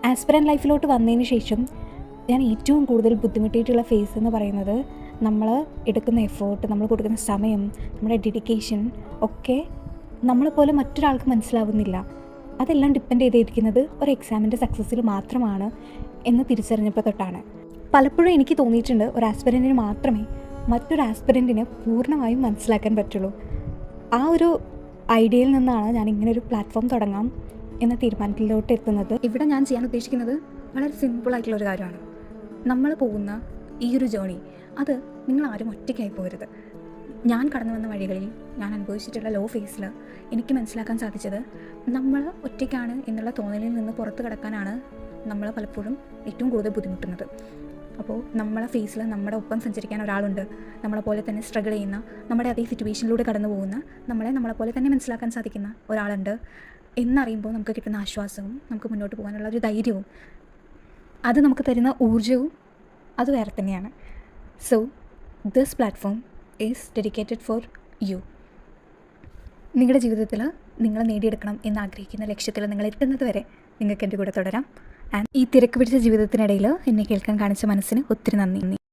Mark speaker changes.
Speaker 1: Aspirant ലൈഫിലോട്ട് വന്നതിന് ശേഷം ഞാൻ ഏറ്റവും കൂടുതൽ ബുദ്ധിമുട്ടിയിട്ടുള്ള ഫേസ് എന്ന് പറയുന്നത് നമ്മൾ എടുക്കുന്ന എഫേർട്ട്, നമ്മൾ കൊടുക്കുന്ന സമയം, നമ്മുടെ ഡെഡിക്കേഷൻ ഒക്കെ നമ്മളെപ്പോലെ മറ്റൊരാൾക്ക് മനസ്സിലാവുന്നില്ല. അതെല്ലാം ഡിപ്പെൻഡ് ചെയ്തിരിക്കുന്നത് ഒരു എക്സാമിൻ്റെ സക്സസ്സിൽ മാത്രമാണ് എന്ന് തിരിച്ചറിഞ്ഞപ്പോൾ തൊട്ടാണ്. പലപ്പോഴും എനിക്ക് തോന്നിയിട്ടുണ്ട് ഒരു ആസ്പിറൻറ്റിന് മാത്രമേ മറ്റൊരു ആസ്പിറൻറ്റിനെ പൂർണ്ണമായും മനസ്സിലാക്കാൻ പറ്റുള്ളൂ. ആ ഒരു ഐഡിയയിൽ നിന്നാണ് ഞാൻ ഇങ്ങനൊരു പ്ലാറ്റ്ഫോം തുടങ്ങാം എന്ന തീരുമാനത്തിലോട്ട് എത്തുന്നത്. ഇവിടെ ഞാൻ ചെയ്യാൻ ഉദ്ദേശിക്കുന്നത് വളരെ സിമ്പിളായിട്ടുള്ളൊരു കാര്യമാണ്. നമ്മൾ പോകുന്ന ഈ ഒരു ജേണി അത് നിങ്ങളാരും ഒറ്റയ്ക്കായി പോകരുത്. ഞാൻ കടന്നു വന്ന വഴികളിൽ, ഞാൻ അനുഭവിച്ചിട്ടുള്ള ലോ ഫേസിൽ എനിക്ക് മനസ്സിലാക്കാൻ സാധിച്ചത് നമ്മൾ ഒറ്റയ്ക്കാണ് എന്നുള്ള തോന്നലിൽ നിന്ന് പുറത്ത് കിടക്കാനാണ് നമ്മൾ പലപ്പോഴും ഏറ്റവും കൂടുതൽ ബുദ്ധിമുട്ടുന്നത്. അപ്പോൾ നമ്മളെ ഫേസിൽ നമ്മുടെ ഒപ്പം സഞ്ചരിക്കാൻ ഒരാളുണ്ട്, നമ്മളെപ്പോലെ തന്നെ സ്ട്രഗിൾ ചെയ്യുന്ന, നമ്മുടെ അതേ സിറ്റുവേഷനിലൂടെ കടന്നു പോകുന്ന, നമ്മളെപ്പോലെ തന്നെ മനസ്സിലാക്കാൻ സാധിക്കുന്ന ഒരാളുണ്ട് എന്നറിയുമ്പോൾ നമുക്ക് കിട്ടുന്ന ആശ്വാസവും നമുക്ക് മുന്നോട്ട് പോകാനുള്ള ഒരു ധൈര്യവും അത് നമുക്ക് തരുന്ന ഊർജ്ജവും അത് വേറെ തന്നെയാണ്. So this platform is dedicated for you. നിങ്ങളുടെ ജീവിതത്തിൽ നിങ്ങൾ നേടിയെടുക്കണം എന്നാഗ്രഹിക്കുന്ന ലക്ഷ്യത്തിൽ നിങ്ങൾ എത്തുന്നത് വരെ നിങ്ങൾക്ക് എൻ്റെ കൂടെ തുടരാം. ആൻഡ് ഈ തിരക്ക് പിടിച്ച ജീവിതത്തിനിടയിൽ എന്നെ കേൾക്കാൻ കാണിച്ച മനസ്സിന് ഒത്തിരി നന്ദി.